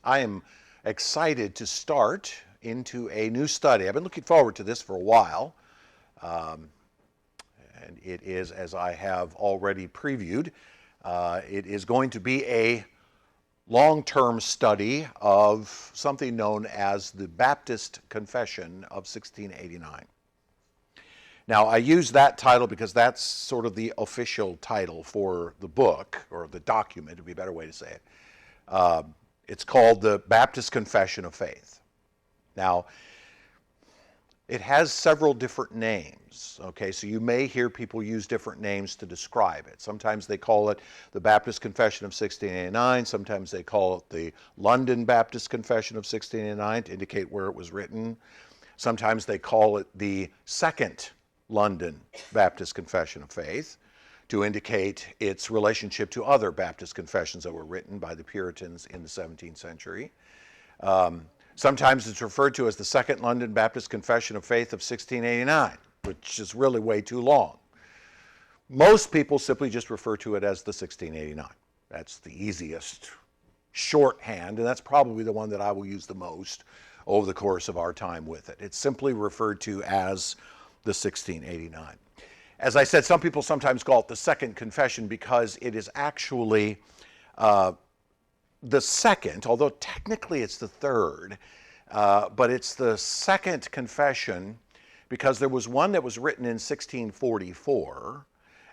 I am excited to start into a new study. I've been looking forward to this for a while, and it is, as I have already previewed, it is going to be a long-term study of something known as the Baptist Confession of 1689. Now, I use that title because that's sort of the official title for the book, or the document, would be a better way to say it. It's called the Baptist Confession of Faith. Now, it has several different names, okay? So you may hear people use different names to describe it. Sometimes they call it the Baptist Confession of 1689. Sometimes they call it the London Baptist Confession of 1689 to indicate where it was written. Sometimes they call it the Second London Baptist Confession of Faith to indicate its relationship to other Baptist confessions that were written by the Puritans in the 17th century. Sometimes it's referred to as the Second London Baptist Confession of Faith of 1689, which is really way too long. Most people simply just refer to it as the 1689. That's the easiest shorthand, and that's probably the one that I will use the most over the course of our time with it. It's simply referred to as the 1689. As I said, some people sometimes call it the Second Confession because it is actually the second, although technically it's the third, but it's the second confession because there was one that was written in 1644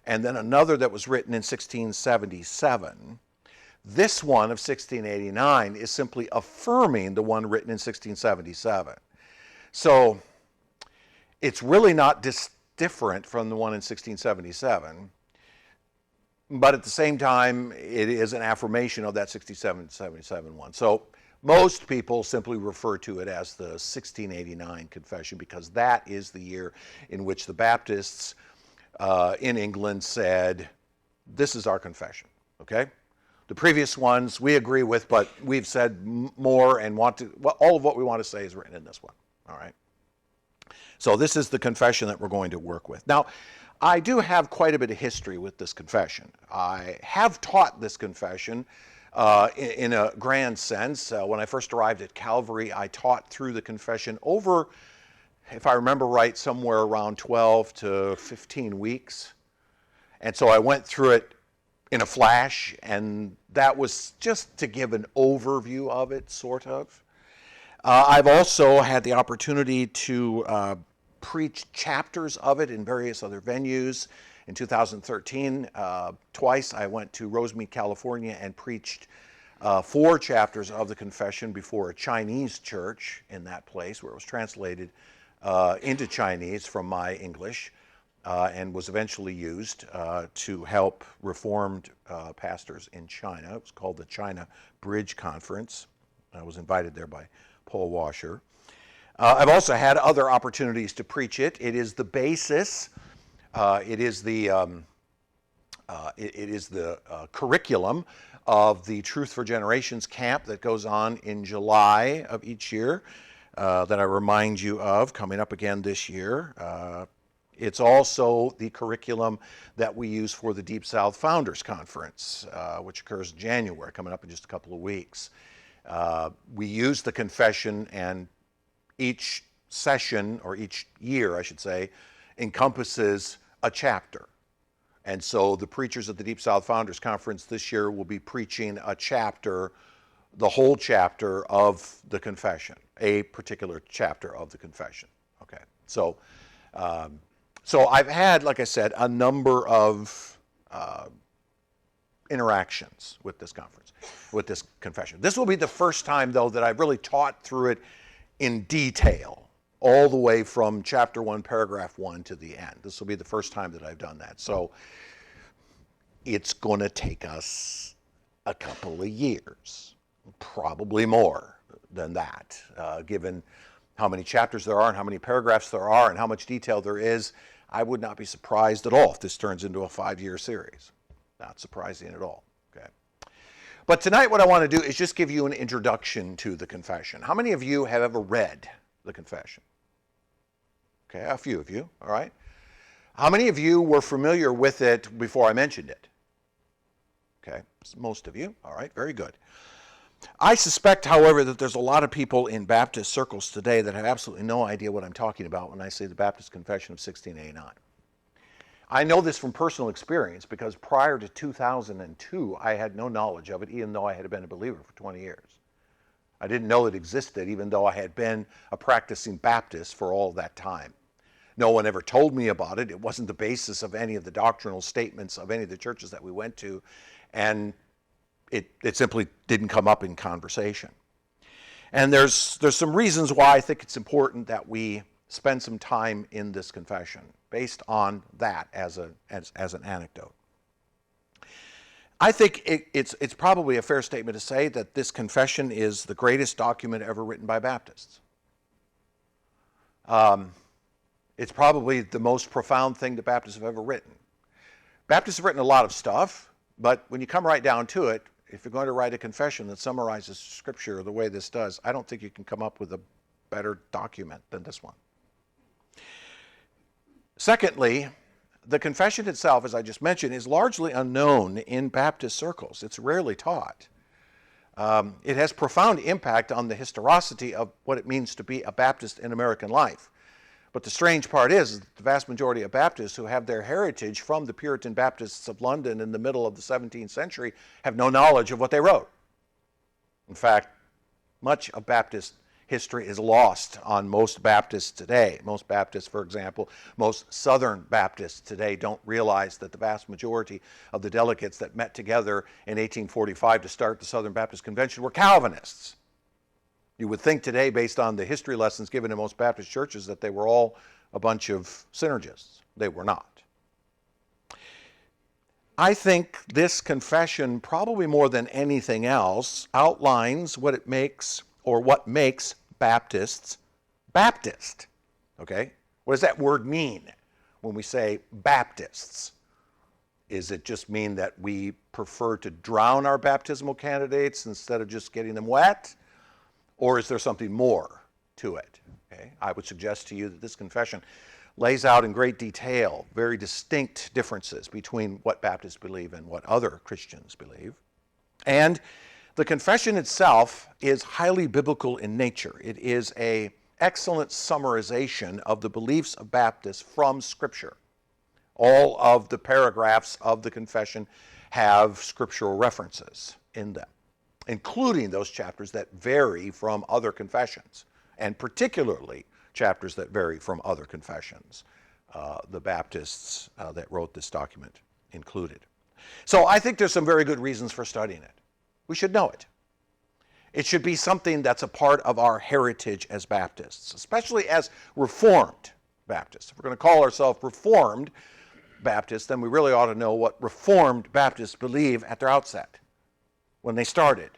and then another that was written in 1677. This one of 1689 is simply affirming the one written in 1677. So it's really not different from the one in 1677, but at the same time, it is an affirmation of that 1677 one. So most people simply refer to it as the 1689 confession because that is the year in which the Baptists in England said, this is our confession, okay? The previous ones we agree with, but we've said more and want to, well, all of what we want to say is written in this one, all right? So this is the confession that we're going to work with. Now, I do have quite a bit of history with this confession. I have taught this confession in a grand sense. When I first arrived at Calvary, I taught through the confession over, if I remember right, somewhere around 12 to 15 weeks. And so I went through it in a flash, and that was just to give an overview of it, sort of. I've also had the opportunity to preach chapters of it in various other venues. In 2013, twice I went to Rosemead, California and preached 4 chapters of the confession before a Chinese church in that place where it was translated into Chinese from my English and was eventually used to help Reformed pastors in China. It was called the China Bridge Conference. I was invited there by Paul Washer. I've also had other opportunities to preach it. It is the basis. It is the curriculum of the Truth for Generations camp that goes on in July of each year that I remind you of, coming up again this year. It's also the curriculum that we use for the Deep South Founders Conference, which occurs in January, coming up in just a couple of weeks. We use the confession, and each session, or each year, I should say, encompasses a chapter. And so the preachers at the Deep South Founders Conference this year will be preaching a chapter, the whole chapter of the confession, a particular chapter of the confession. Okay, so I've had, like I said, a number of interactions with this conference, with this confession. This will be the first time, though, that I've really taught through it in detail, all the way from chapter 1, paragraph 1 to the end. This will be the first time that I've done that. So it's going to take us a couple of years, probably more than that, given how many chapters there are and how many paragraphs there are and how much detail there is. I would not be surprised at all if this turns into a 5-year series. Not surprising at all. Okay. But tonight what I want to do is just give you an introduction to the confession. How many of you have ever read the confession? Okay, a few of you, all right. How many of you were familiar with it before I mentioned it? Okay, most of you, all right, very good. I suspect, however, that there's a lot of people in Baptist circles today that have absolutely no idea what I'm talking about when I say the Baptist Confession of 1689. I know this from personal experience because prior to 2002, I had no knowledge of it, even though I had been a believer for 20 years. I didn't know it existed, even though I had been a practicing Baptist for all that time. No one ever told me about it. It wasn't the basis of any of the doctrinal statements of any of the churches that we went to, and it simply didn't come up in conversation. And there's some reasons why I think it's important that we spend some time in this confession based on that as an anecdote. I think it's probably a fair statement to say that this confession is the greatest document ever written by Baptists. It's probably the most profound thing that Baptists have ever written. Baptists have written a lot of stuff, but when you come right down to it, if you're going to write a confession that summarizes Scripture the way this does, I don't think you can come up with a better document than this one. Secondly, the confession itself, as I just mentioned, is largely unknown in Baptist circles. It's rarely taught. It has profound impact on the historicity of what it means to be a Baptist in American life. But the strange part is that the vast majority of Baptists who have their heritage from the Puritan Baptists of London in the middle of the 17th century have no knowledge of what they wrote. In fact, much of Baptist history is lost on most Baptists today. Most Baptists, for example, most Southern Baptists today don't realize that the vast majority of the delegates that met together in 1845 to start the Southern Baptist Convention were Calvinists. You would think today, based on the history lessons given in most Baptist churches, that they were all a bunch of synergists. They were not. I think this confession, probably more than anything else, outlines what it makes, or what makes Baptists Baptist. Okay? What does that word mean when we say Baptists? Is it just mean that we prefer to drown our baptismal candidates instead of just getting them wet? Or is there something more to it? Okay? I would suggest to you that this confession lays out in great detail very distinct differences between what Baptists believe and what other Christians believe. And the confession itself is highly biblical in nature. It is an excellent summarization of the beliefs of Baptists from Scripture. All of the paragraphs of the confession have scriptural references in them, including those chapters that vary from other confessions, and particularly chapters that vary from other confessions. The Baptists that wrote this document included. So I think there's some very good reasons for studying it. We should know it. It should be something that's a part of our heritage as Baptists, especially as Reformed Baptists. If we're going to call ourselves Reformed Baptists, then we really ought to know what Reformed Baptists believe at their outset. When they started,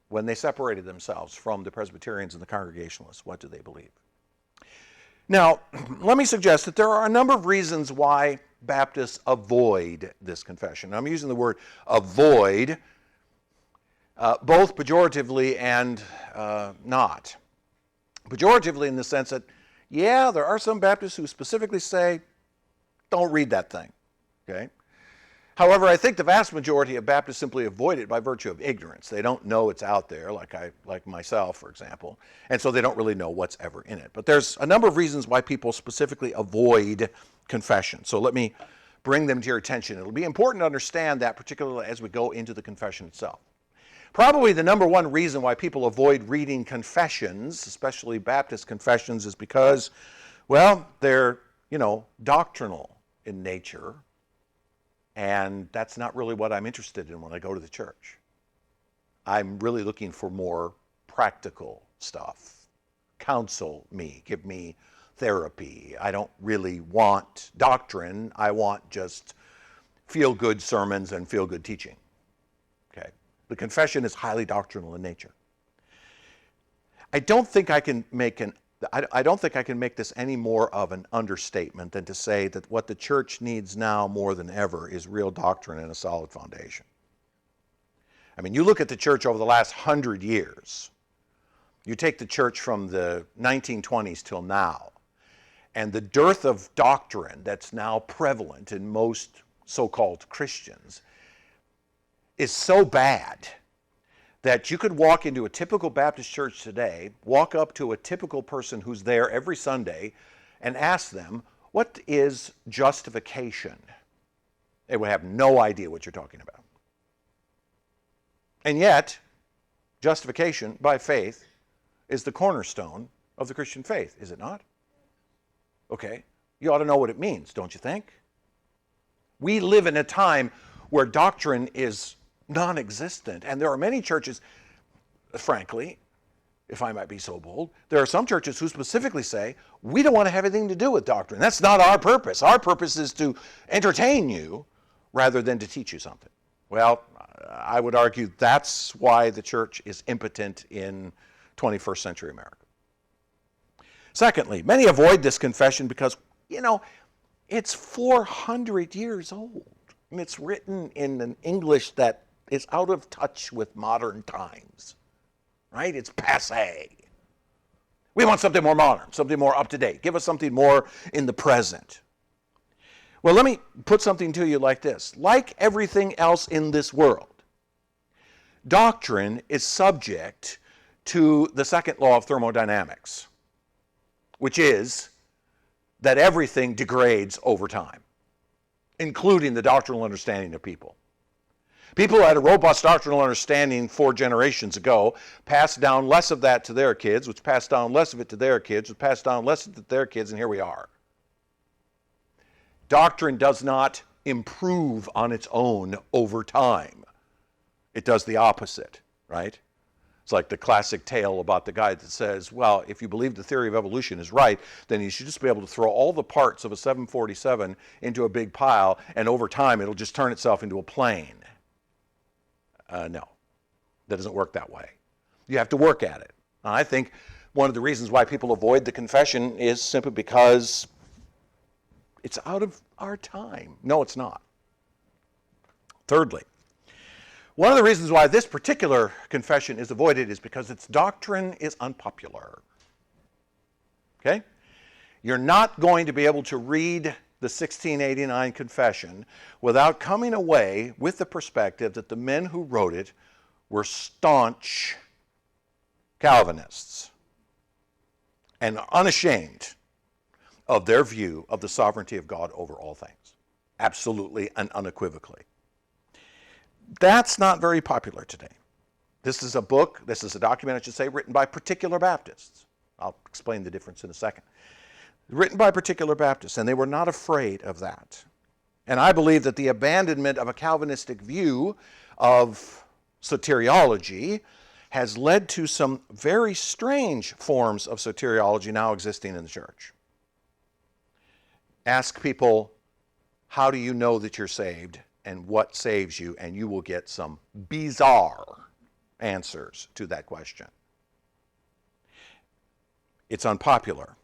when they separated themselves from the Presbyterians and the Congregationalists, what do they believe? Now, let me suggest that there are a number of reasons why Baptists avoid this confession. I'm using the word avoid both pejoratively and not. Pejoratively in the sense that, yeah, there are some Baptists who specifically say, don't read that thing, okay? However, I think the vast majority of Baptists simply avoid it by virtue of ignorance. They don't know it's out there, like myself, for example, and so they don't really know what's ever in it. But there's a number of reasons why people specifically avoid confession. So let me bring them to your attention. It'll be important to understand that, particularly as we go into the confession itself. Probably the number one reason why people avoid reading confessions, especially Baptist confessions, is because, well, they're, doctrinal in nature. And that's not really what I'm interested in when I go to the church. I'm really looking for more practical stuff. Counsel me, give me therapy. I don't really want doctrine. I want just feel-good sermons and feel-good teaching. Okay? The confession is highly doctrinal in nature. I don't think I can make this any more of an understatement than to say that what the church needs now more than ever is real doctrine and a solid foundation. I mean, you look at the church over the last 100 years. You take the church from the 1920s till now, and the dearth of doctrine that's now prevalent in most so-called Christians is so bad that you could walk into a typical Baptist church today, walk up to a typical person who's there every Sunday, and ask them, what is justification? They would have no idea what you're talking about. And yet, justification by faith is the cornerstone of the Christian faith, is it not? Okay, you ought to know what it means, don't you think? We live in a time where doctrine is non-existent, and there are many churches, frankly, if I might be so bold, there are some churches who specifically say, we don't want to have anything to do with doctrine. That's not our purpose. Our purpose is to entertain you rather than to teach you something. Well, I would argue that's why the church is impotent in 21st century America. Secondly, many avoid this confession because, it's 400 years old. I mean, it's written in an English that is out of touch with modern times, right? It's passé. We want something more modern, something more up to date. Give us something more in the present. Well, let me put something to you like this. Like everything else in this world, doctrine is subject to the second law of thermodynamics, which is that everything degrades over time, including the doctrinal understanding of people. People who had a robust doctrinal understanding 4 generations ago passed down less of that to their kids, which passed down less of it to their kids, which passed down less of it to their kids, and here we are. Doctrine does not improve on its own over time. It does the opposite, right? It's like the classic tale about the guy that says, well, if you believe the theory of evolution is right, then you should just be able to throw all the parts of a 747 into a big pile, and over time it'll just turn itself into a plane. No, that doesn't work that way. You have to work at it. I think one of the reasons why people avoid the confession is simply because it's out of our time. No, it's not. Thirdly, one of the reasons why this particular confession is avoided is because its doctrine is unpopular. Okay? You're not going to be able to read the 1689 confession without coming away with the perspective that the men who wrote it were staunch Calvinists and unashamed of their view of the sovereignty of God over all things. Absolutely and unequivocally. That's not very popular today. This is a document, I should say, written by particular Baptists. I'll explain the difference in a second. Written by particular Baptists, and they were not afraid of that. And I believe that the abandonment of a Calvinistic view of soteriology has led to some very strange forms of soteriology now existing in the church. Ask people, how do you know that you're saved and what saves you? And you will get some bizarre answers to that question. It's unpopular.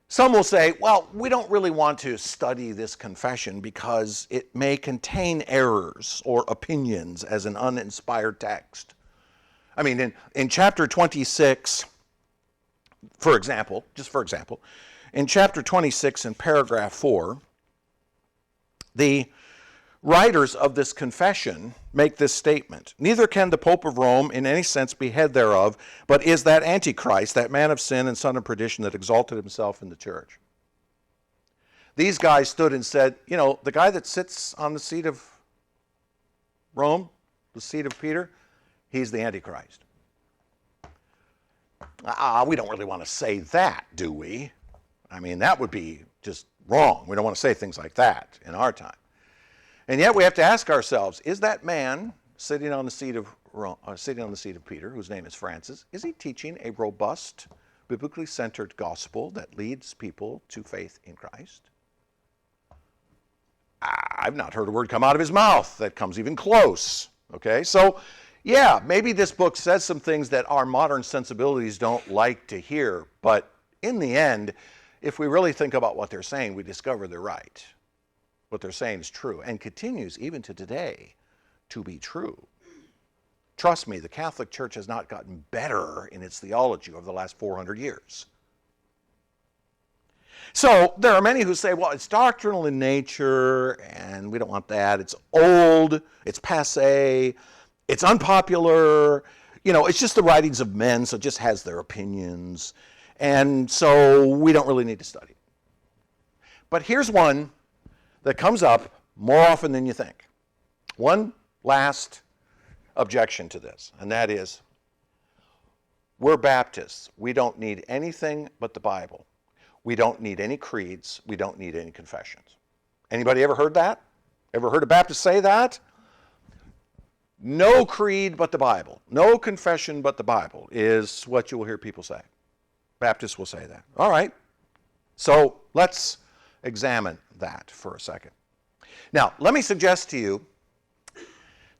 Some will say, well, we don't really want to study this confession because it may contain errors or opinions as an uninspired text. I mean, in chapter 26, for example, in chapter 26 in paragraph 4, the writers of this confession make this statement: neither can the Pope of Rome in any sense be head thereof, but is that Antichrist, that man of sin and son of perdition that exalted himself in the church. These guys stood and said, the guy that sits on the seat of Rome, the seat of Peter, he's the Antichrist. We don't really want to say that, do we? I mean, that would be just wrong. We don't want to say things like that in our time. And yet we have to ask ourselves, is that man sitting on the seat of Peter, whose name is Francis, is he teaching a robust, biblically centered gospel that leads people to faith in Christ? I've not heard a word come out of his mouth that comes even close. Okay, so yeah, maybe this book says some things that our modern sensibilities don't like to hear, but in the end, if we really think about what they're saying, we discover they're right. What they're saying is true and continues even to today to be true. Trust me, the Catholic Church has not gotten better in its theology over the last 400 years. So there are many who say, well, it's doctrinal in nature and we don't want that. It's old, it's passé, It's unpopular. It's just the writings of men, so it just has their opinions. And so we don't really need to study it. But here's one that comes up more often than you think. One last objection to this, and that is, we're Baptists. We don't need anything but the Bible. We don't need any creeds. We don't need any confessions. Anybody ever heard that? Ever heard a Baptist say that? No creed but the Bible. No confession but the Bible is what you will hear people say. Baptists will say that. All right. So let's examine that for a second. Now, let me suggest to you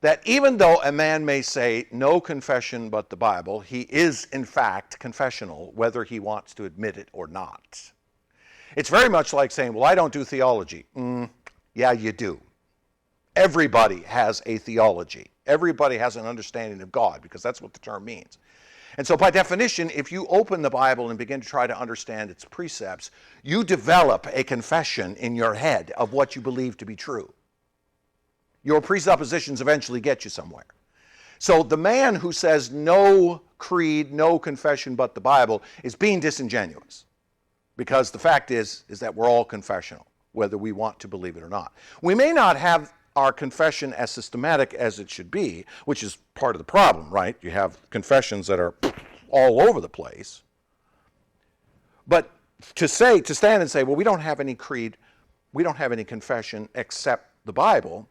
that even though a man may say no confession but the Bible, he is in fact confessional, whether he wants to admit it or not. It's very much like saying, well, I don't do theology. Yeah, you do. Everybody has a theology. Everybody has an understanding of God, because that's what the term means. And so by definition, if you open the Bible and begin to try to understand its precepts, you develop a confession in your head of what you believe to be true. Your presuppositions eventually get you somewhere. So the man who says no creed, no confession but the Bible is being disingenuous, because the fact is that we're all confessional, whether we want to believe it or not. We may not have our confession as systematic as it should be, which is part of the problem, right? You have confessions that are all over the place. But to stand and say, well, we don't have any creed, we don't have any confession except the Bible,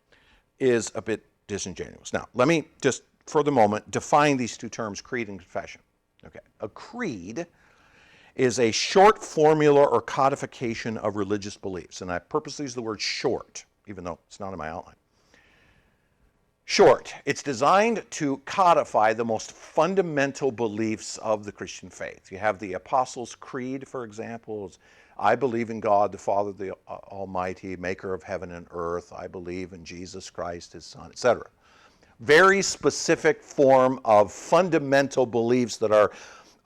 is a bit disingenuous. Now, let me just, for the moment, define these two terms, creed and confession. Okay, a creed is a short formula or codification of religious beliefs. And I purposely use the word short, even though it's not in my outline. Short. It's designed to codify the most fundamental beliefs of the Christian faith. You have the Apostles' Creed, for example. I believe in God, the Father, the Almighty, maker of heaven and earth. I believe in Jesus Christ, his Son, etc. Very specific form of fundamental beliefs that are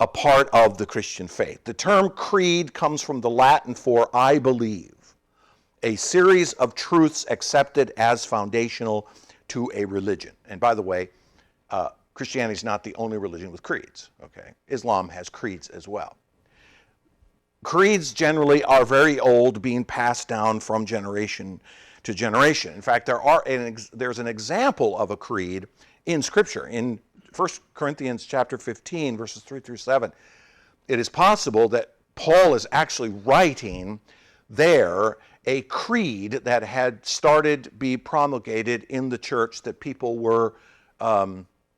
a part of the Christian faith. The term creed comes from the Latin for I believe, a series of truths accepted as foundational to a religion. And by the way, Christianity is not the only religion with creeds. Okay, Islam has creeds as well. Creeds generally are very old, being passed down from generation to generation. In fact, there's an example of a creed in Scripture. In 1 Corinthians chapter 15, verses 3 through 7, it is possible that Paul is actually writing there a creed that had started to be promulgated in the church that people were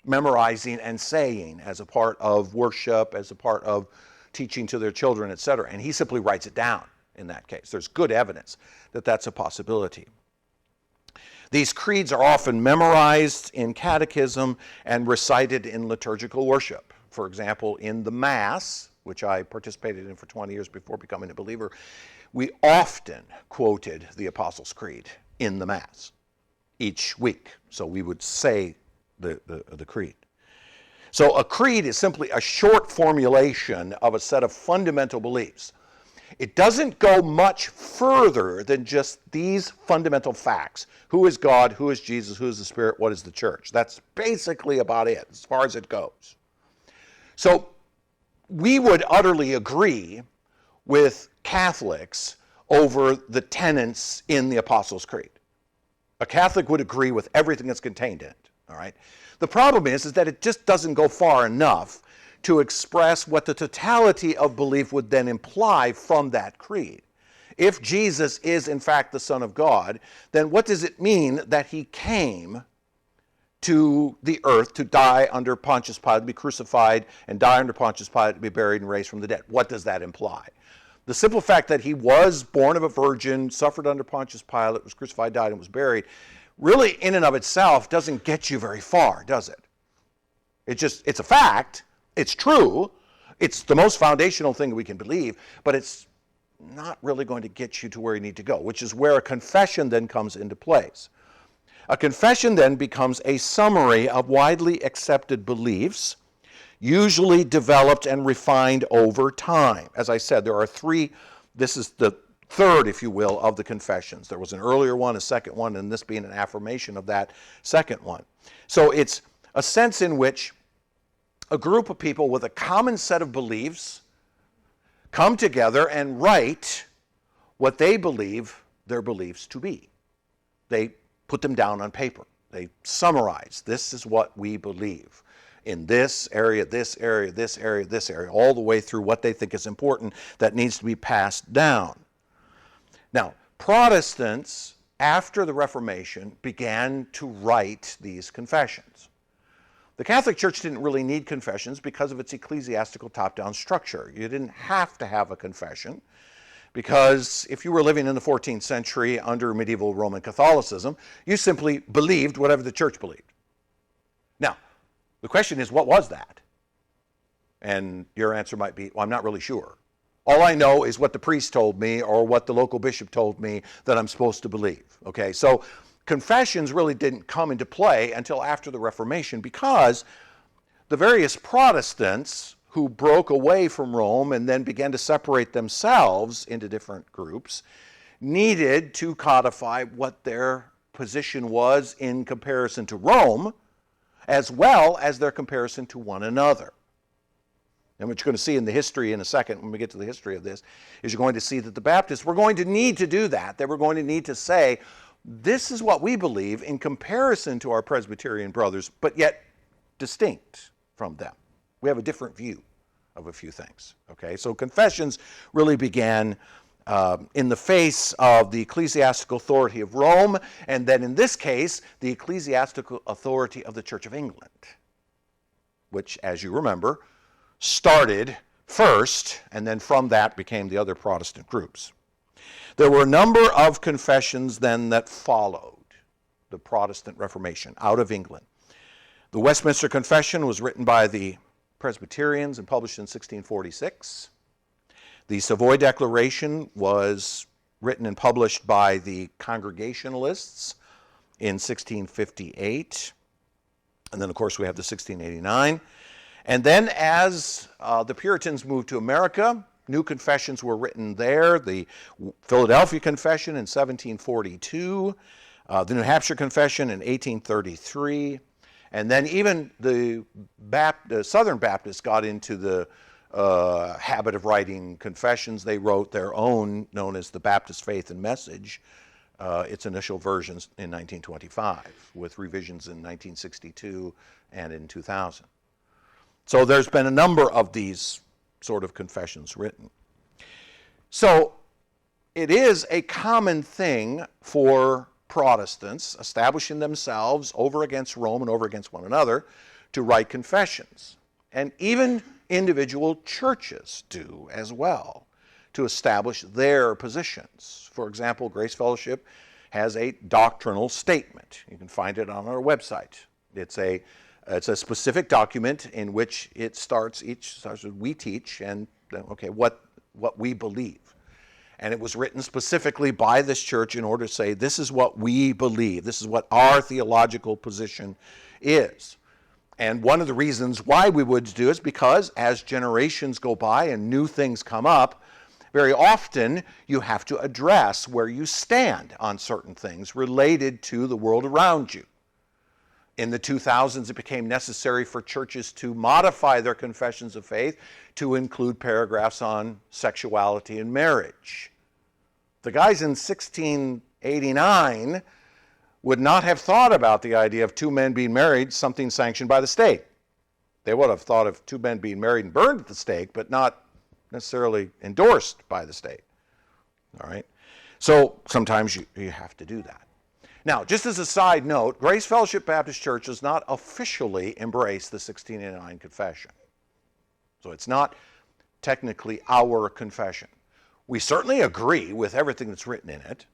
memorizing and saying as a part of worship, as a part of teaching to their children, etc. And he simply writes it down in that case. There's good evidence that that's a possibility. These creeds are often memorized in catechism and recited in liturgical worship. For example, in the Mass, which I participated in for 20 years before becoming a believer, we often quoted the Apostles' Creed in the Mass each week. So we would say the creed. So a creed is simply a short formulation of a set of fundamental beliefs. It doesn't go much further than just these fundamental facts. Who is God? Who is Jesus? Who is the Spirit? What is the church? That's basically about it as far as it goes. So we would utterly agree with Catholics over the tenets in the Apostles' Creed. A Catholic would agree with everything that's contained in it, all right? The problem is that it just doesn't go far enough to express what the totality of belief would then imply from that creed. If Jesus is in fact the Son of God, then what does it mean that he came to the earth to die under Pontius Pilate, to be crucified and die under Pontius Pilate, to be buried and raised from the dead? What does that imply? The simple fact that he was born of a virgin, suffered under Pontius Pilate, was crucified, died, and was buried, really in and of itself doesn't get you very far, does it? It's a fact. It's true. It's the most foundational thing we can believe, but it's not really going to get you to where you need to go, which is where a confession then comes into place. A confession then becomes a summary of widely accepted beliefs, usually developed and refined over time. As I said, there are three. This is the third, if you will, of the confessions. There was an earlier one, a second one, and this being an affirmation of that second one. So it's a sense in which a group of people with a common set of beliefs come together and write what they believe their beliefs to be. They put them down on paper. They summarize, this is what we believe in this area, this area, this area, this area, all the way through what they think is important that needs to be passed down. Now, Protestants, after the Reformation, began to write these confessions. The Catholic Church didn't really need confessions because of its ecclesiastical top-down structure. You didn't have to have a confession because if you were living in the 14th century under medieval Roman Catholicism, you simply believed whatever the church believed. Now, the question is, what was that? And your answer might be, well, I'm not really sure. All I know is what the priest told me or what the local bishop told me that I'm supposed to believe. Okay, so confessions really didn't come into play until after the Reformation because the various Protestants who broke away from Rome and then began to separate themselves into different groups needed to codify what their position was in comparison to Rome as well as their comparison to one another. And what you're going to see in the history in a second when we get to the history of this is you're going to see that the Baptists were going to need to do that. They were going to need to say, this is what we believe in comparison to our Presbyterian brothers, but yet distinct from them. We have a different view of a few things. Okay, so confessions really began in the face of the ecclesiastical authority of Rome, and then in this case, the ecclesiastical authority of the Church of England, which, as you remember, started first, and then from that became the other Protestant groups. There were a number of confessions then that followed the Protestant Reformation out of England. The Westminster Confession was written by the Presbyterians and published in 1646. The Savoy Declaration was written and published by the Congregationalists in 1658. And then, of course, we have the 1689. And then as the Puritans moved to America, new confessions were written there. The Philadelphia Confession in 1742, the New Hampshire Confession in 1833, and then even the Southern Baptists got into the habit of writing confessions. They wrote their own, known as the Baptist Faith and Message, its initial versions in 1925, with revisions in 1962 and in 2000. So there's been a number of these sort of confessions written. So it is a common thing for Protestants establishing themselves over against Rome and over against one another to write confessions. And even individual churches do as well to establish their positions. For example, Grace Fellowship has a doctrinal statement. You can find it on our website. It's a specific document in which it starts with we teach and what we believe. And it was written specifically by this church in order to say, this is what we believe. This is what our theological position is. And one of the reasons why we would do is because as generations go by and new things come up, very often you have to address where you stand on certain things related to the world around you. In the 2000s, it became necessary for churches to modify their confessions of faith to include paragraphs on sexuality and marriage. The guys in 1689 would not have thought about the idea of two men being married, something sanctioned by the state. They would have thought of two men being married and burned at the stake, but not necessarily endorsed by the state. All right? So sometimes you have to do that. Now, just as a side note, Grace Fellowship Baptist Church does not officially embrace the 1689 Confession. So it's not technically our confession. We certainly agree with everything that's written in it.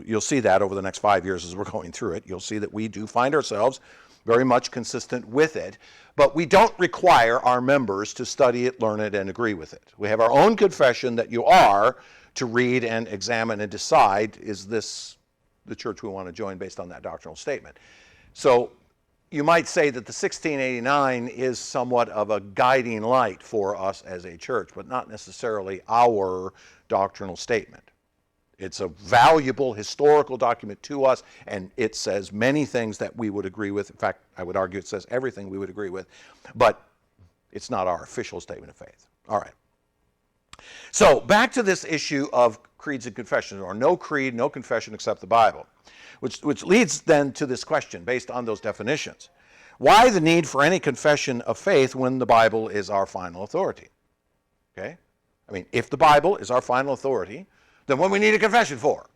You'll see that over the next 5 years as we're going through it. You'll see that we do find ourselves very much consistent with it, but we don't require our members to study it, learn it, and agree with it. We have our own confession that you are to read and examine and decide, is this the church we want to join based on that doctrinal statement? So you might say that the 1689 is somewhat of a guiding light for us as a church, but not necessarily our doctrinal statement. It's a valuable historical document to us, and it says many things that we would agree with. In fact, I would argue it says everything we would agree with, but it's not our official statement of faith. All right. So back to this issue of creeds and confessions, or no creed, no confession except the Bible, which leads then to this question based on those definitions. Why the need for any confession of faith when the Bible is our final authority? Okay? I mean, if the Bible is our final authority, then what do we need a confession for?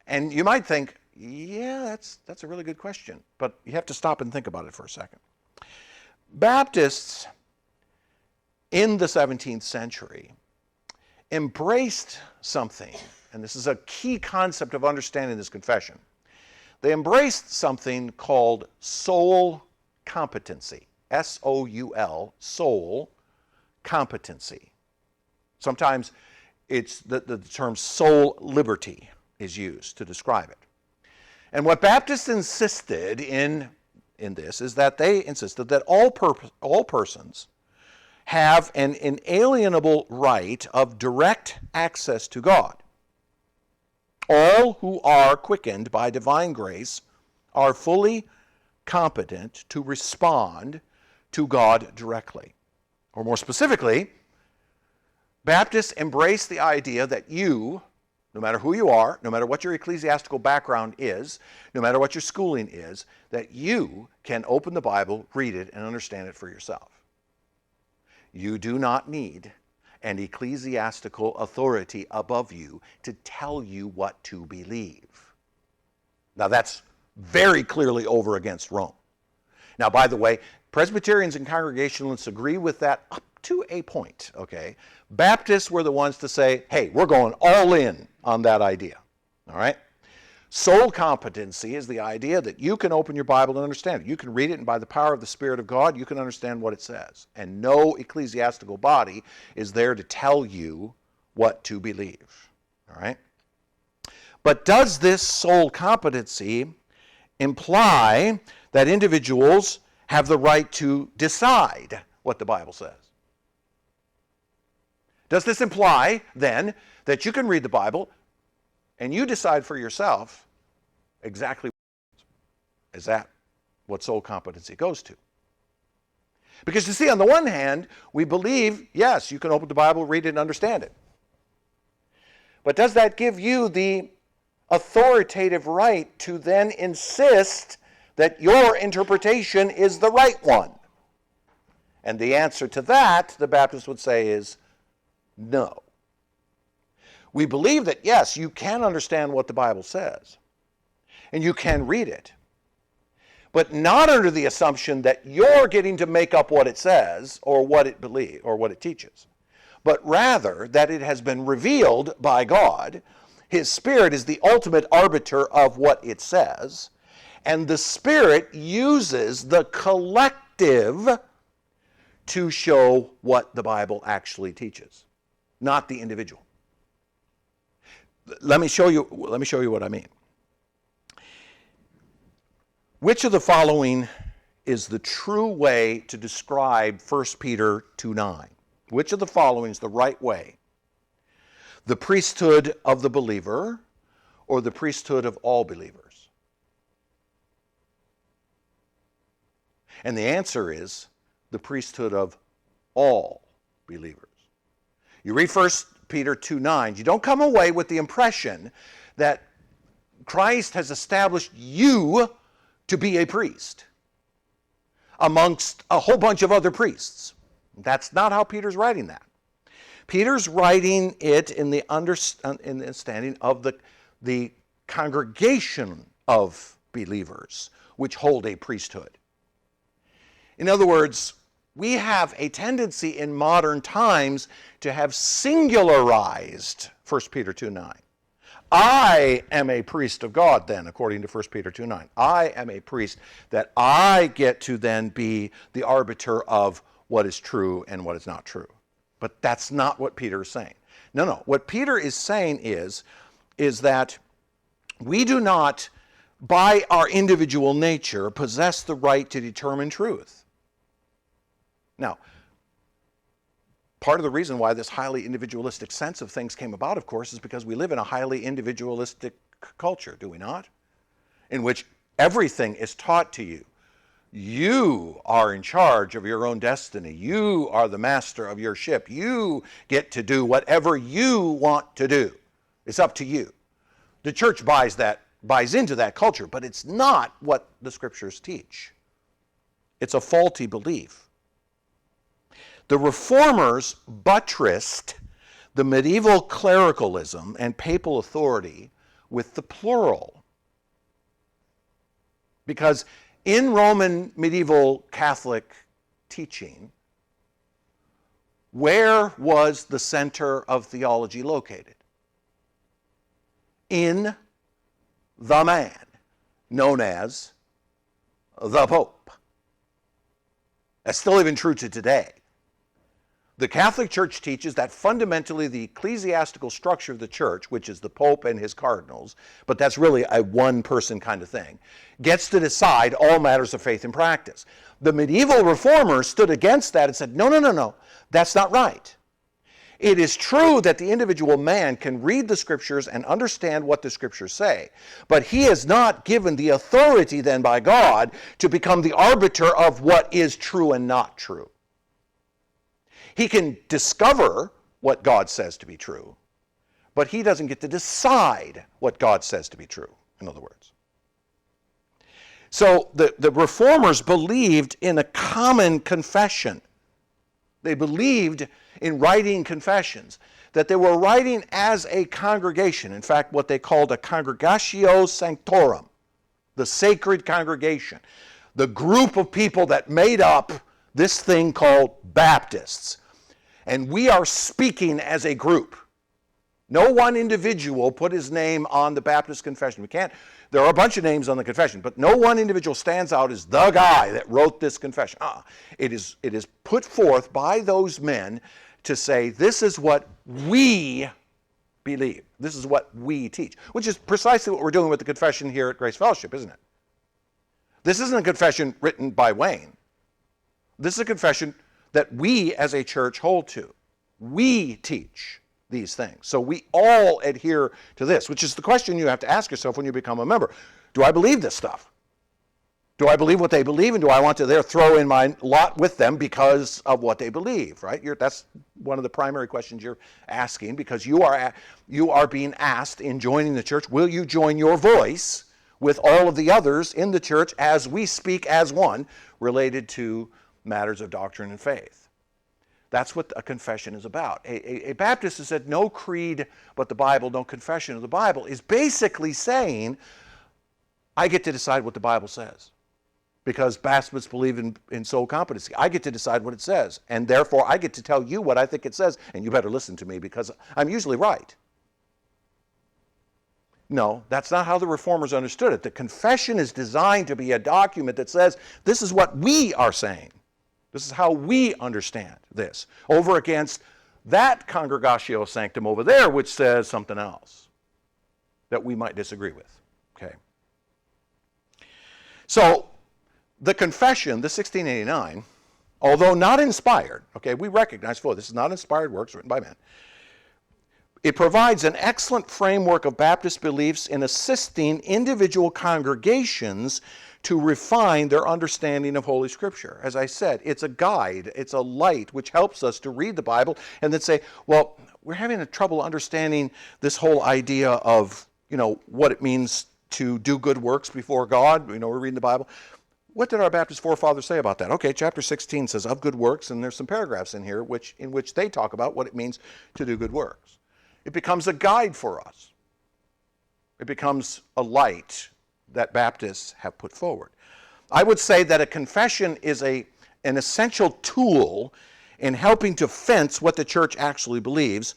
And you might think, yeah, that's a really good question, but you have to stop and think about it for a second. Baptists in the 17th century embraced something, and this is a key concept of understanding this confession. They embraced something called soul competency, S-O-U-L, soul competency. Sometimes it's the term soul liberty is used to describe it. And what Baptists insisted in this is that they insisted that all persons have an inalienable right of direct access to God. All who are quickened by divine grace are fully competent to respond to God directly. Or more specifically, Baptists embrace the idea that you, no matter who you are, no matter what your ecclesiastical background is, no matter what your schooling is, that you can open the Bible, read it, and understand it for yourself. You do not need an ecclesiastical authority above you to tell you what to believe. Now that's very clearly over against Rome. Now, by the way, Presbyterians and Congregationalists agree with that up to a point, okay? Baptists were the ones to say, hey, we're going all in on that idea, all right? Soul competency is the idea that you can open your Bible and understand it. You can read it, and by the power of the Spirit of God, you can understand what it says. And no ecclesiastical body is there to tell you what to believe, all right? But does this soul competency imply that individuals have the right to decide what the Bible says? Does this imply, then, that you can read the Bible and you decide for yourself exactly what is that what soul competency goes to? Because you see, on the one hand, we believe, yes, you can open the Bible, read it, and understand it. But does that give you the authoritative right to then insist that your interpretation is the right one? And the answer to that, the Baptists would say, is no. We believe that, yes, you can understand what the Bible says, and you can read it, but not under the assumption that you're getting to make up what it says or what it believes or what it teaches, but rather that it has been revealed by God. His Spirit is the ultimate arbiter of what it says, and the Spirit uses the collective to show what the Bible actually teaches, not the individual. Let me show you what I mean. Which of the following is the true way to describe 1 Peter 2:9? Which of the following is the right way? The priesthood of the believer or the priesthood of all believers? And the answer is the priesthood of all believers. You read 1 Peter 2:9, you don't come away with the impression that Christ has established you to be a priest amongst a whole bunch of other priests. That's not how Peter's writing that. Peter's writing it in the understanding of the congregation of believers which hold a priesthood. In other words, we have a tendency in modern times to have singularized 1 Peter 2:9. I am a priest of God then, according to 1 Peter 2:9. I am a priest that I get to then be the arbiter of what is true and what is not true. But that's not what Peter is saying. No. What Peter is saying is that we do not, by our individual nature, possess the right to determine truth. Now, part of the reason why this highly individualistic sense of things came about, of course, is because we live in a highly individualistic culture, do we not? In which everything is taught to you. You are in charge of your own destiny. You are the master of your ship. You get to do whatever you want to do. It's up to you. The church buys into that culture, but it's not what the scriptures teach. It's a faulty belief. The reformers buttressed the medieval clericalism and papal authority with the plural. Because in Roman medieval Catholic teaching, where was the center of theology located? In the man known as the Pope. That's still even true to today. The Catholic Church teaches that fundamentally the ecclesiastical structure of the church, which is the Pope and his cardinals, but that's really a one-person kind of thing, gets to decide all matters of faith and practice. The medieval reformers stood against that and said, no, that's not right. It is true that the individual man can read the scriptures and understand what the scriptures say, but he is not given the authority then by God to become the arbiter of what is true and not true. He can discover what God says to be true, but he doesn't get to decide what God says to be true, in other words. So the reformers believed in a common confession. They believed in writing confessions, that they were writing as a congregation. In fact, what they called a congregatio sanctorum, the sacred congregation, the group of people that made up this thing called Baptists. And we are speaking as a group. No one individual put his name on the Baptist confession. There are a bunch of names on the confession, but no one individual stands out as the guy that wrote this confession. It is put forth by those men to say, this is what we believe. This is what we teach, which is precisely what we're doing with the confession here at Grace Fellowship, isn't it? This isn't a confession written by Wayne. This is a confession that we as a church hold to. We teach these things. So we all adhere to this, which is the question you have to ask yourself when you become a member. Do I believe this stuff? Do I believe what they believe, and do I want to throw in my lot with them because of what they believe, right? That's one of the primary questions you're asking, because you are being asked in joining the church, will you join your voice with all of the others in the church as we speak as one related to matters of doctrine and faith? That's what a confession is about. A Baptist who said no creed but the Bible, no confession of the Bible, is basically saying, I get to decide what the Bible says. Because Baptists believe in soul competency. I get to decide what it says. And therefore, I get to tell you what I think it says. And you better listen to me because I'm usually right. No, that's not how the Reformers understood it. The confession is designed to be a document that says, this is what we are saying. This is how we understand this. Over against that congregatio sanctum over there, which says something else that we might disagree with. Okay. So, the confession, the 1689, although not inspired, okay, we recognize fully this is not inspired works written by men. It provides an excellent framework of Baptist beliefs in assisting individual congregations to refine their understanding of Holy Scripture. As I said, it's a guide, it's a light which helps us to read the Bible and then say, well, we're having a trouble understanding this whole idea of, what it means to do good works before God. We're reading the Bible. What did our Baptist forefathers say about that? Okay, chapter 16 says of good works, and there's some paragraphs in here in which they talk about what it means to do good works. It becomes a guide for us. It becomes a light that Baptists have put forward. I would say that a confession is an essential tool in helping to fence what the church actually believes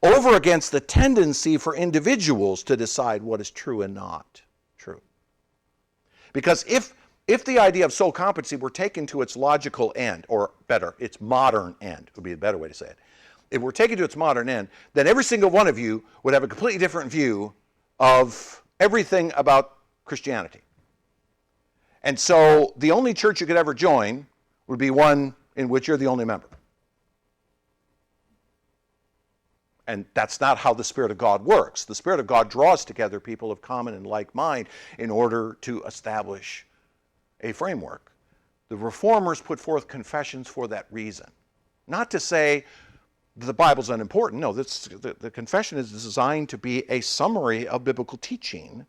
over against the tendency for individuals to decide what is true and not true. Because if the idea of soul competency were taken to its logical end, or better, its modern end, would be a better way to say it. If we're taken to its modern end, then every single one of you would have a completely different view of everything about Christianity. And so the only church you could ever join would be one in which you're the only member. And that's not how the Spirit of God works. The Spirit of God draws together people of common and like mind in order to establish a framework. The Reformers put forth confessions for that reason. Not to say the Bible's unimportant. No, the confession is designed to be a summary of biblical teaching,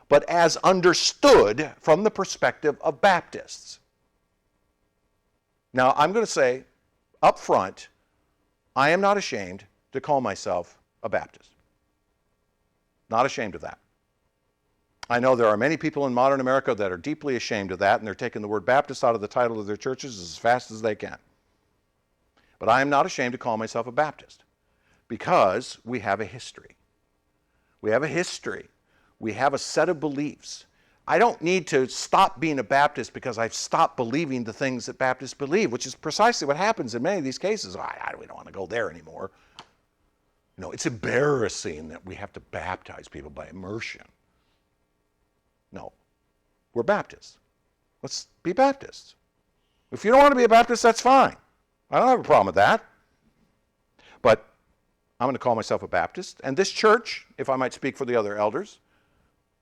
but as understood from the perspective of Baptists. Now, I'm going to say up front, I am not ashamed to call myself a Baptist. Not ashamed of that. I know there are many people in modern America that are deeply ashamed of that, and they're taking the word Baptist out of the title of their churches as fast as they can. But I am not ashamed to call myself a Baptist because we have a history. We have a history. We have a set of beliefs. I don't need to stop being a Baptist because I've stopped believing the things that Baptists believe, which is precisely what happens in many of these cases. We don't want to go there anymore. You know, it's embarrassing that we have to baptize people by immersion. No, we're Baptists. Let's be Baptists. If you don't want to be a Baptist, that's fine. I don't have a problem with that. But I'm going to call myself a Baptist. And this church, if I might speak for the other elders,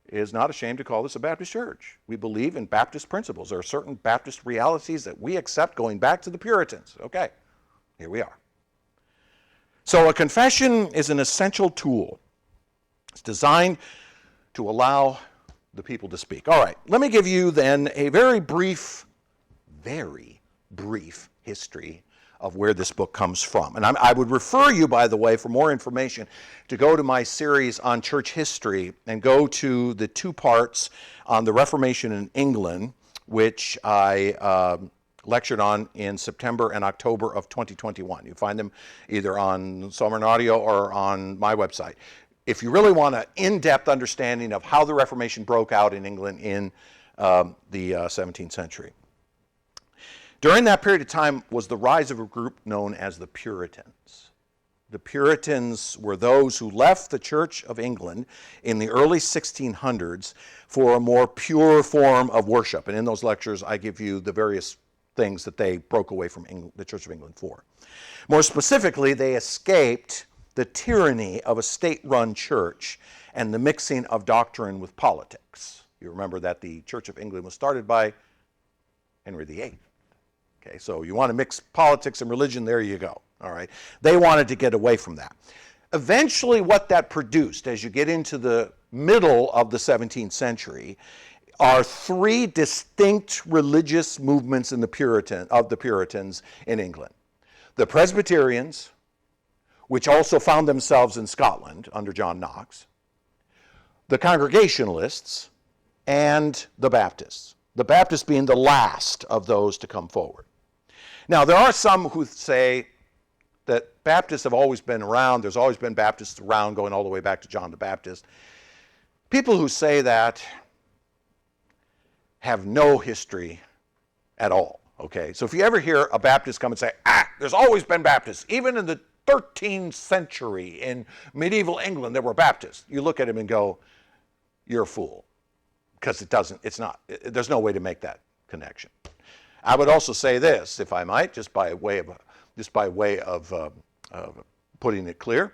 is not ashamed to call this a Baptist church. We believe in Baptist principles. There are certain Baptist realities that we accept going back to the Puritans. Okay, here we are. So a confession is an essential tool. It's designed to allow the people to speak. All right, let me give you then a very brief history of where this book comes from. And I would refer you, by the way, for more information, to go to my series on church history and go to the 2 parts on the Reformation in England, which I lectured on in September and October of 2021. You find them either on Sovereign Audio or on my website. If you really want an in-depth understanding of how the Reformation broke out in England in the 17th century. During that period of time was the rise of a group known as the Puritans. The Puritans were those who left the Church of England in the early 1600s for a more pure form of worship. And in those lectures, I give you the various things that they broke away from the Church of England for. More specifically, they escaped the tyranny of a state-run church and the mixing of doctrine with politics. You remember that the Church of England was started by Henry VIII. Okay, so you want to mix politics and religion, there you go. All right. They wanted to get away from that. Eventually what that produced, as you get into the middle of the 17th century, are 3 distinct religious movements of the Puritans in England. The Presbyterians, which also found themselves in Scotland under John Knox, the Congregationalists, and the Baptists. The Baptists being the last of those to come forward. Now, there are some who say that Baptists have always been around. There's always been Baptists around going all the way back to John the Baptist. People who say that have no history at all, okay? So if you ever hear a Baptist come and say, there's always been Baptists, even in the 13th century in medieval England there were Baptists, you look at him and go, you're a fool, because there's no way to make that connection. I would also say this, if I might, just by way of putting it clear,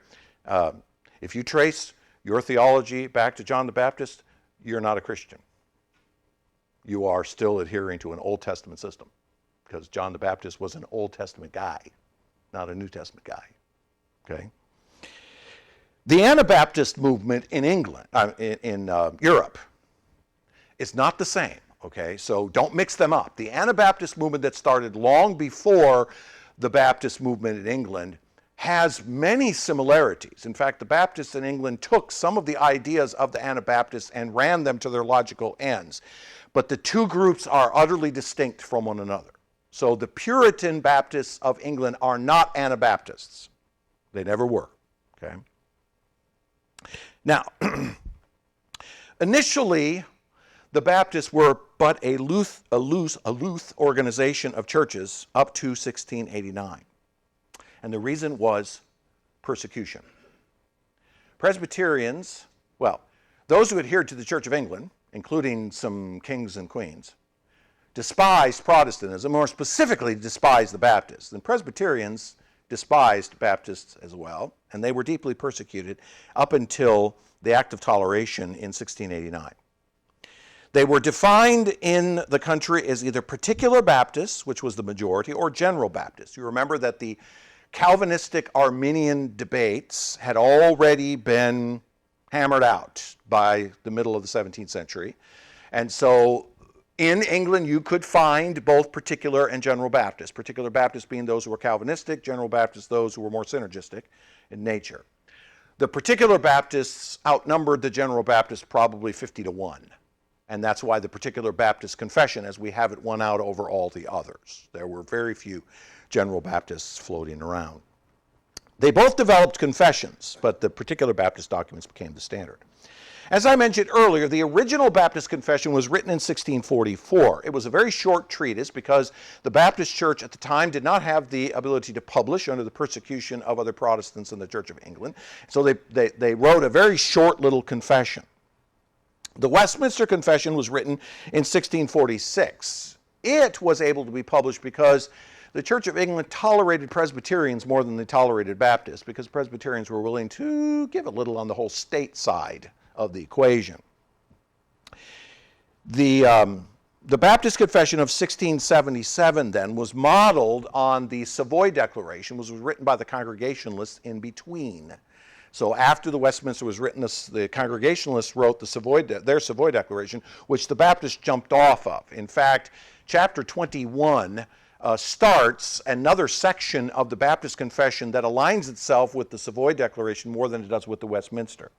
if you trace your theology back to John the Baptist, you're not a Christian. You are still adhering to an Old Testament system, because John the Baptist was an Old Testament guy, not a New Testament guy. Okay. The Anabaptist movement in England, in Europe, is not the same. Okay, so don't mix them up. The Anabaptist movement that started long before the Baptist movement in England has many similarities. In fact, the Baptists in England took some of the ideas of the Anabaptists and ran them to their logical ends. But the 2 groups are utterly distinct from one another. So the Puritan Baptists of England are not Anabaptists. They never were. Okay. Now, initially, the Baptists were but a loose organization of churches up to 1689. And the reason was persecution. Presbyterians, well, those who adhered to the Church of England, including some kings and queens, despised Protestantism, more specifically despised the Baptists. And Presbyterians despised Baptists as well, and they were deeply persecuted up until the Act of Toleration in 1689. They were defined in the country as either particular Baptists, which was the majority, or general Baptists. You remember that the Calvinistic Arminian debates had already been hammered out by the middle of the 17th century. And so in England, you could find both particular and general Baptists. Particular Baptists being those who were Calvinistic, general Baptists those who were more synergistic in nature. The particular Baptists outnumbered the general Baptists probably 50-1. And that's why the particular Baptist confession, as we have it, won out over all the others. There were very few general Baptists floating around. They both developed confessions, but the particular Baptist documents became the standard. As I mentioned earlier, the original Baptist confession was written in 1644. It was a very short treatise because the Baptist Church at the time did not have the ability to publish under the persecution of other Protestants in the Church of England. So they wrote a very short little confession. The Westminster Confession was written in 1646. It was able to be published because the Church of England tolerated Presbyterians more than they tolerated Baptists, because Presbyterians were willing to give a little on the whole state side of the equation. The Baptist Confession of 1677 then was modeled on the Savoy Declaration, which was written by the Congregationalists in between. So after the Westminster was written, the Congregationalists wrote their Savoy Declaration, which the Baptists jumped off of. In fact, chapter 21 starts another section of the Baptist Confession that aligns itself with the Savoy Declaration more than it does with the Westminster.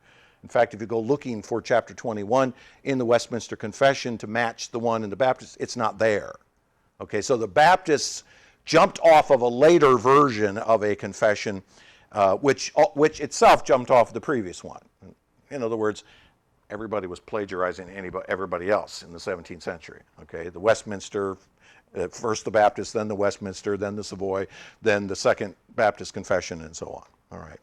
In fact, if you go looking for chapter 21 in the Westminster Confession to match the one in the Baptist, it's not there. Okay, so the Baptists jumped off of a later version of a confession which itself jumped off the previous one. In other words, everybody was plagiarizing everybody else in the 17th century. Okay, the Westminster, first the Baptist, then the Westminster, then the Savoy, then the Second Baptist Confession, and so on. All right.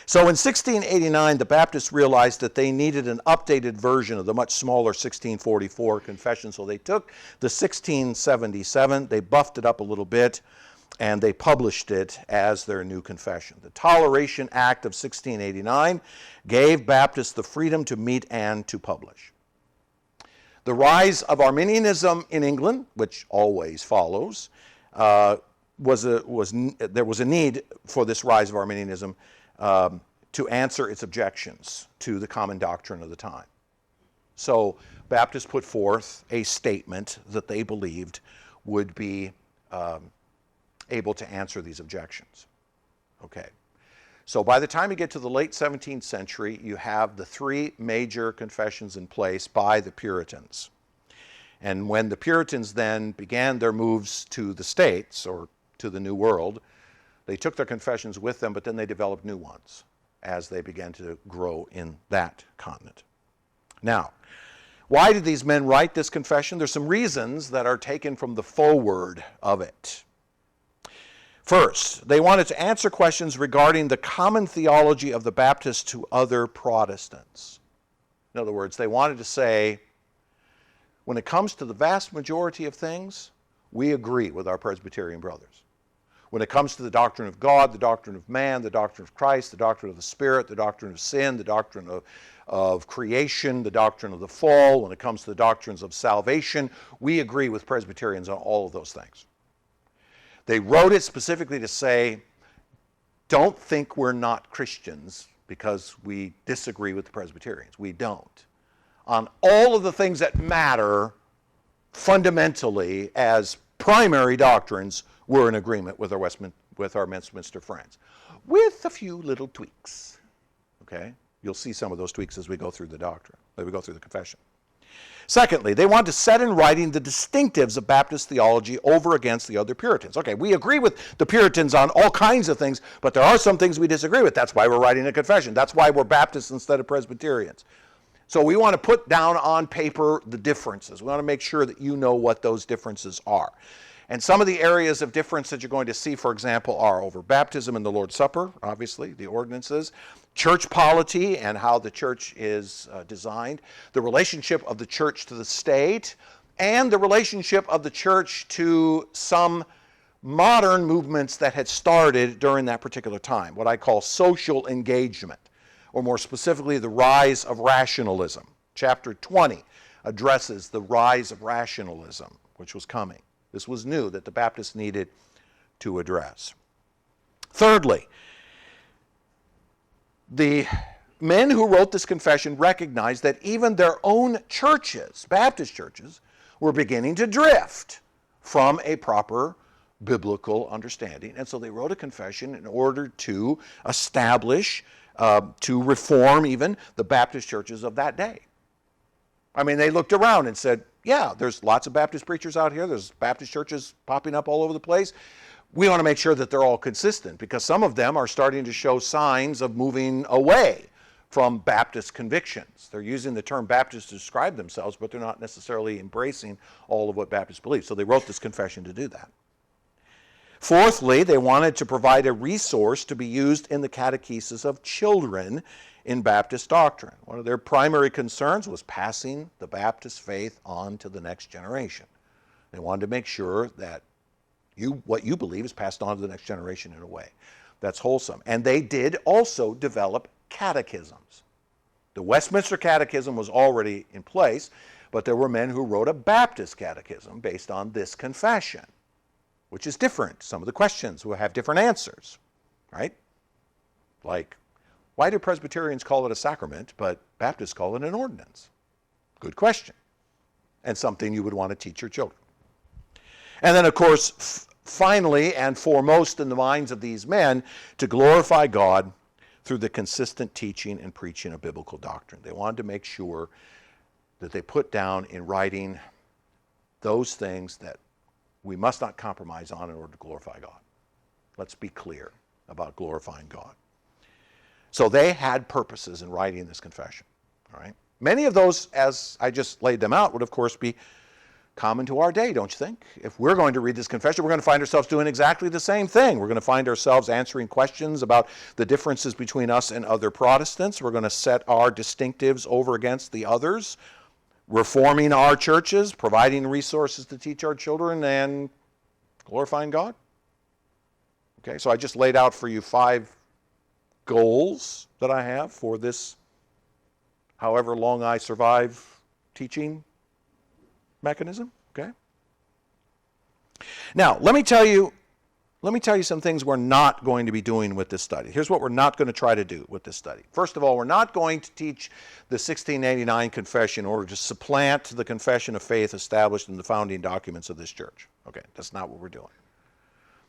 So in 1689, the Baptists realized that they needed an updated version of the much smaller 1644 confession. So they took the 1677, they buffed it up a little bit, and they published it as their new confession. The Toleration Act of 1689 gave Baptists the freedom to meet and to publish. The rise of Arminianism in England, which always follows, there was a need for this rise of Arminianism to answer its objections to the common doctrine of the time. So Baptists put forth a statement that they believed would be able to answer these objections. Okay. So by the time you get to the late 17th century, you have the three major confessions in place by the Puritans. And when the Puritans then began their moves to the States or to the New World, they took their confessions with them, but then they developed new ones as they began to grow in that continent. Now, why did these men write this confession? There's some reasons that are taken from the foreword of it. First, they wanted to answer questions regarding the common theology of the Baptists to other Protestants. In other words, they wanted to say, when it comes to the vast majority of things, we agree with our Presbyterian brothers. When it comes to the doctrine of God, the doctrine of man, the doctrine of Christ, the doctrine of the Spirit, the doctrine of sin, the doctrine of creation, the doctrine of the fall, when it comes to the doctrines of salvation, we agree with Presbyterians on all of those things. They wrote it specifically to say, don't think we're not Christians because we disagree with the Presbyterians. We don't. On all of the things that matter fundamentally as primary doctrines, we're in agreement with our Westminster friends, with a few little tweaks. Okay? You'll see some of those tweaks as we go through the doctrine, as we go through the confession. Secondly, they want to set in writing the distinctives of Baptist theology over against the other Puritans. Okay, we agree with the Puritans on all kinds of things, but there are some things we disagree with. That's why we're writing a confession. That's why we're Baptists instead of Presbyterians. So we want to put down on paper the differences. We want to make sure that you know what those differences are. And some of the areas of difference that you're going to see, for example, are over baptism and the Lord's Supper, obviously, the ordinances, church polity and how the church is designed, the relationship of the church to the state, and the relationship of the church to some modern movements that had started during that particular time, what I call social engagement, or more specifically, the rise of rationalism. Chapter 20 addresses the rise of rationalism, which was coming. This was new that the Baptists needed to address. Thirdly, the men who wrote this confession recognized that even their own churches, Baptist churches, were beginning to drift from a proper biblical understanding. And so they wrote a confession in order to establish, to reform even the Baptist churches of that day. I mean, they looked around and said, yeah, there's lots of Baptist preachers out here. There's Baptist churches popping up all over the place. We want to make sure that they're all consistent, because some of them are starting to show signs of moving away from Baptist convictions. They're using the term Baptist to describe themselves, but they're not necessarily embracing all of what Baptists believe. So they wrote this confession to do that. Fourthly, they wanted to provide a resource to be used in the catechesis of children in Baptist doctrine. One of their primary concerns was passing the Baptist faith on to the next generation. They wanted to make sure that what you believe is passed on to the next generation in a way that's wholesome. And they did also develop catechisms. The Westminster Catechism was already in place, but there were men who wrote a Baptist catechism based on this confession, which is different. Some of the questions will have different answers, right? Like, why do Presbyterians call it a sacrament, but Baptists call it an ordinance? Good question, and something you would want to teach your children. And then, of course, finally and foremost in the minds of these men, to glorify God through the consistent teaching and preaching of biblical doctrine. They wanted to make sure that they put down in writing those things that we must not compromise on in order to glorify God. Let's be clear about glorifying God. So they had purposes in writing this confession. All right? Many of those, as I just laid them out, would of course be common to our day, don't you think? If we're going to read this confession, we're going to find ourselves doing exactly the same thing. We're going to find ourselves answering questions about the differences between us and other Protestants. We're going to set our distinctives over against the others, reforming our churches, providing resources to teach our children, and glorifying God. Okay, so I just laid out for you 5 goals that I have for this however long I survive teaching mechanism. Okay. Now, let me tell you some things we're not going to be doing with this study. Here's what we're not going to try to do with this study. First of all, we're not going to teach the 1689 confession in order to supplant the confession of faith established in the founding documents of this church. Okay, that's not what we're doing.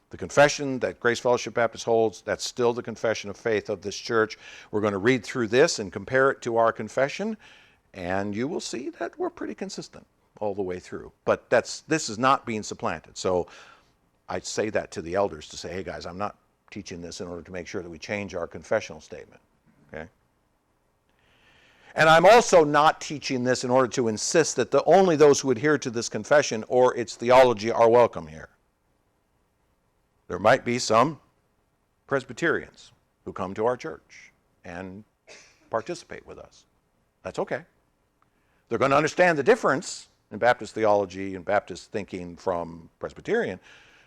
The confession that Grace Fellowship Baptist holds, that's still the confession of faith of this church. We're going to read through this and compare it to our confession, and you will see that we're pretty consistent all the way through. But this is not being supplanted. So I say that to the elders to say, hey guys, I'm not teaching this in order to make sure that we change our confessional statement. Okay? And I'm also not teaching this in order to insist that only those who adhere to this confession or its theology are welcome here. There might be some Presbyterians who come to our church and participate with us. That's okay. They're going to understand the difference in Baptist theology and Baptist thinking from Presbyterian,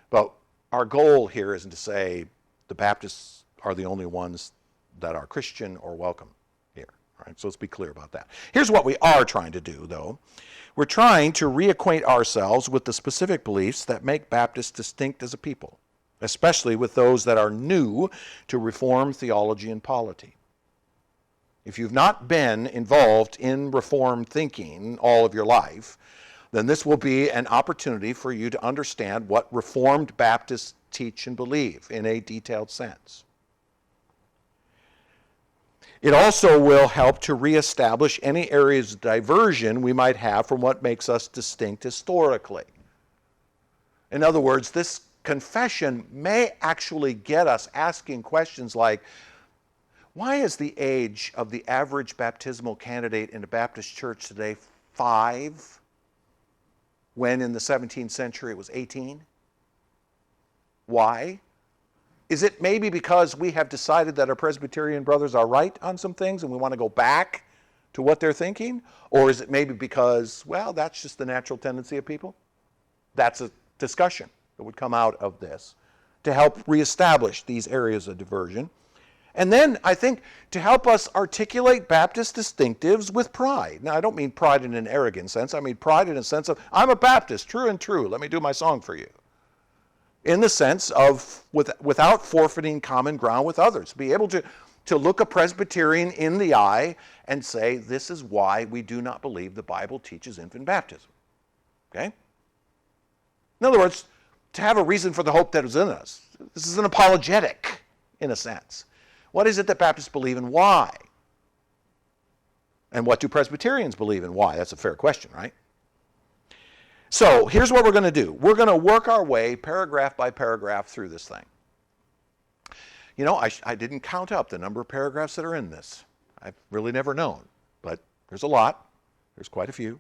but our goal here isn't to say the Baptists are the only ones that are Christian or welcome here. All right, so let's be clear about that. Here's what we are trying to do, though. We're trying to reacquaint ourselves with the specific beliefs that make Baptists distinct as a people, especially with those that are new to Reformed theology and polity. If you've not been involved in Reformed thinking all of your life, then this will be an opportunity for you to understand what Reformed Baptists teach and believe in a detailed sense. It also will help to reestablish any areas of diversion we might have from what makes us distinct historically. In other words, this confession may actually get us asking questions like, why is the age of the average baptismal candidate in a Baptist church today 5, when in the 17th century it was 18? Why? Is it maybe because we have decided that our Presbyterian brothers are right on some things and we want to go back to what they're thinking? Or is it maybe because, well, that's just the natural tendency of people? That's a discussion. that would come out of this to help reestablish these areas of diversion. And then I think to help us articulate Baptist distinctives with pride. Now, I don't mean pride in an arrogant sense. I mean pride in a sense of, I'm a Baptist, true and true. Let me do my song for you. In the sense of, without forfeiting common ground with others. Be able to look a Presbyterian in the eye and say, this is why we do not believe the Bible teaches infant baptism. Okay? In other words, to have a reason for the hope that is in us. This is an apologetic, in a sense. What is it that Baptists believe and why? And what do Presbyterians believe and why? That's a fair question, right? So here's what we're going to do. We're going to work our way paragraph by paragraph through this thing. You know, I didn't count up the number of paragraphs that are in this. I've really never known, but there's a lot. There's quite a few.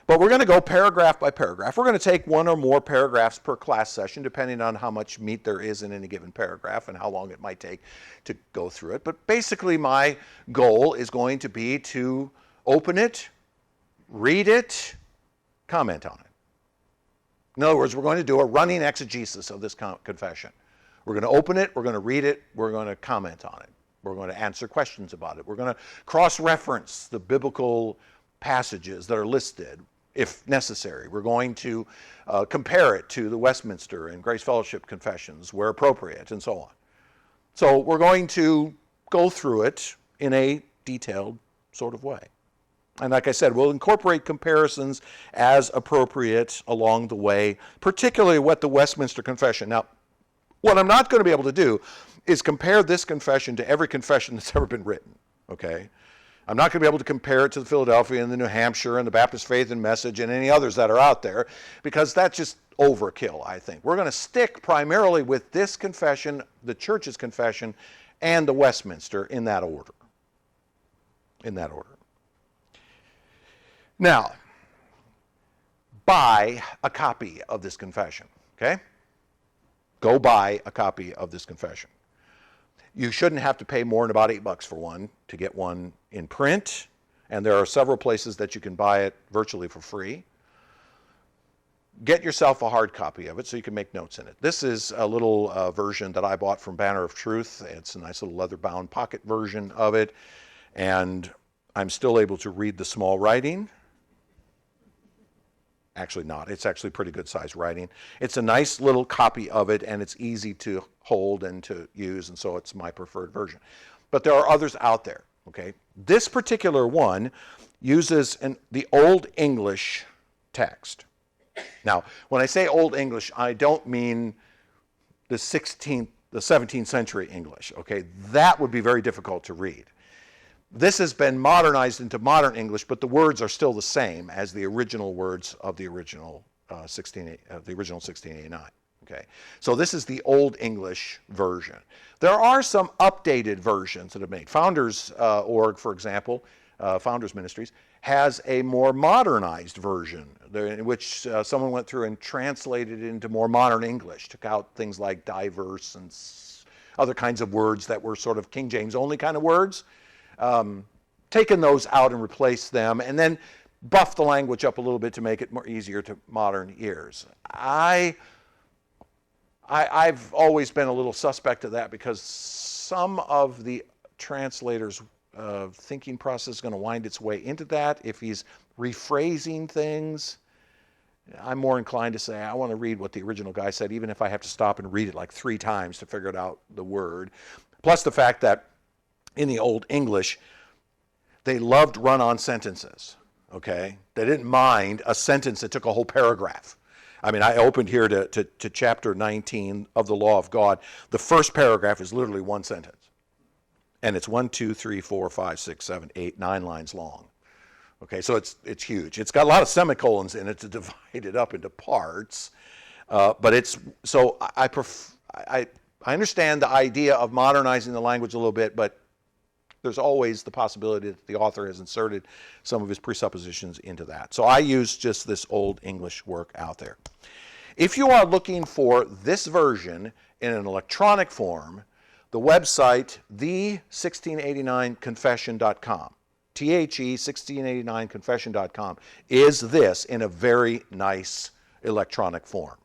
But we're going to go paragraph by paragraph. We're going to take one or more paragraphs per class session, depending on how much meat there is in any given paragraph and how long it might take to go through it. But basically, my goal is going to be to open it, read it, comment on it. In other words, we're going to do a running exegesis of this confession. We're going to open it, we're going to read it, we're going to comment on it. We're going to answer questions about it. We're going to cross-reference the biblical passages that are listed, if necessary. We're going to compare it to the Westminster and Grace Fellowship confessions where appropriate, and so on. So we're going to go through it in a detailed sort of way. And like I said, we'll incorporate comparisons as appropriate along the way, particularly with the Westminster Confession. Now, what I'm not going to be able to do is compare this confession to every confession that's ever been written, okay? I'm not going to be able to compare it to the Philadelphia and the New Hampshire and the Baptist Faith and Message and any others that are out there, because that's just overkill, I think. We're going to stick primarily with this confession, the church's confession, and the Westminster in that order. In that order. Now, buy a copy of this confession, okay? Go buy a copy of this confession. You shouldn't have to pay more than about $8 for one to get one in print, and there are several places that you can buy it virtually for free. Get yourself a hard copy of it so you can make notes in it. This is a little version that I bought from Banner of Truth. It's a nice little leather-bound pocket version of it, and I'm still able to read the small writing. Actually not. It's actually pretty good size writing. It's a nice little copy of it, and it's easy to hold and to use, and so it's my preferred version. But there are others out there, okay? This particular one uses the Old English text. Now, when I say Old English, I don't mean the 17th century English, okay? That would be very difficult to read. This has been modernized into modern English, but the words are still the same as the original words of the original 1689. Okay, so this is the Old English version. There are some updated versions that have made. Founders Org, for example, Founders Ministries, has a more modernized version in which someone went through and translated it into more modern English, took out things like diverse and other kinds of words that were sort of King James only kind of words. Taken those out and replaced them, and then buffed the language up a little bit to make it more easier to modern ears. I've always been a little suspect of that because some of the translators' thinking process is going to wind its way into that. If he's rephrasing things, I'm more inclined to say, I want to read what the original guy said, even if I have to stop and read it like 3 times to figure out the word. Plus the fact that in the Old English, they loved run-on sentences, okay? They didn't mind a sentence that took a whole paragraph. I mean, I opened here to chapter 19 of the Law of God. The first paragraph is literally one sentence. And it's 1, 2, 3, 4, 5, 6, 7, 8, 9 lines long. Okay, so it's huge. It's got a lot of semicolons in it to divide it up into parts. But it's, so I understand the idea of modernizing the language a little bit, but there's always the possibility that the author has inserted some of his presuppositions into that. So I use just this Old English work out there. If you are looking for this version in an electronic form, the website, the1689confession.com, THE1689confession.com, is this in a very nice electronic form.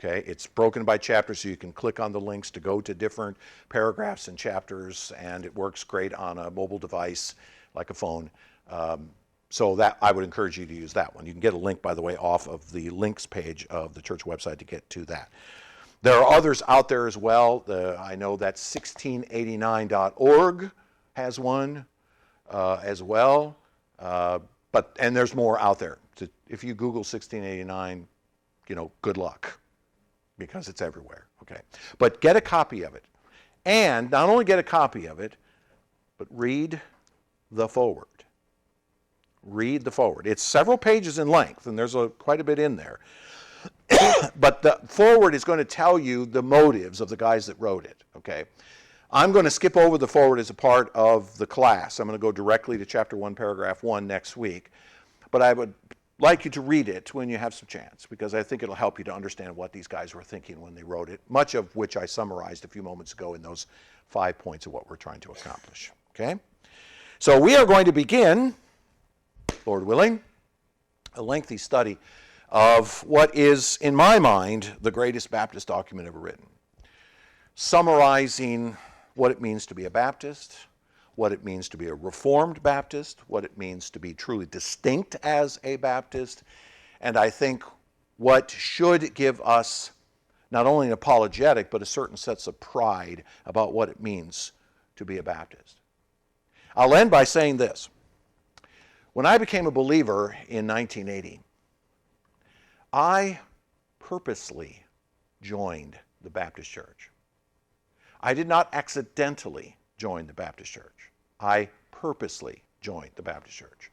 Okay, it's broken by chapters, so you can click on the links to go to different paragraphs and chapters, and it works great on a mobile device like a phone. So that I would encourage you to use that one. You can get a link, by the way, off of the links page of the church website to get to that. There are others out there as well. I know that 1689.org has one as well, and there's more out there. If you Google 1689, good luck, because it's everywhere. Okay, but get a copy of it, and not only get a copy of it, but read the foreword. Read the foreword. It's several pages in length, and there's quite a bit in there. But the foreword is going to tell you the motives of the guys that wrote it. Okay, I'm going to skip over the foreword as a part of the class. I'm going to go directly to chapter 1, paragraph 1 next week. But I would like you to read it when you have some chance, because I think it'll help you to understand what these guys were thinking when they wrote it, much of which I summarized a few moments ago in those 5 points of what we're trying to accomplish. Okay, so we are going to begin, Lord willing, a lengthy study of what is, in my mind, the greatest Baptist document ever written, summarizing what it means to be a Baptist, what it means to be a Reformed Baptist, what it means to be truly distinct as a Baptist, and I think what should give us not only an apologetic, but a certain sense of pride about what it means to be a Baptist. I'll end by saying this. When I became a believer in 1980, I purposely joined the Baptist Church. I did not accidentally join the Baptist Church. I purposely joined the Baptist Church.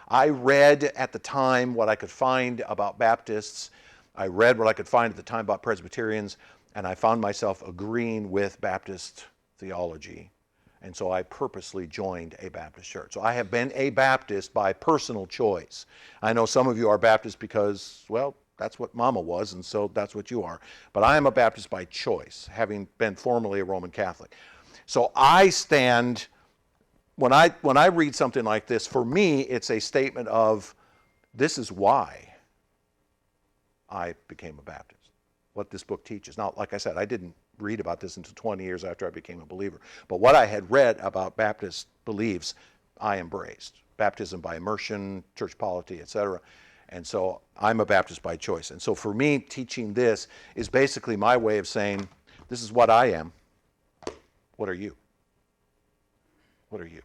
I read at the time what I could find about Baptists. I read what I could find at the time about Presbyterians, and I found myself agreeing with Baptist theology. And so I purposely joined a Baptist church. So I have been a Baptist by personal choice. I know some of you are Baptist because, well, that's what Mama was, and so that's what you are. But I am a Baptist by choice, having been formerly a Roman Catholic. So I stand, when I read something like this, for me, it's a statement of, this is why I became a Baptist, what this book teaches. Now, like I said, I didn't read about this until 20 years after I became a believer. But what I had read about Baptist beliefs, I embraced. Baptism by immersion, church polity, etc. And so I'm a Baptist by choice. And so for me, teaching this is basically my way of saying, this is what I am. What are you? What are you?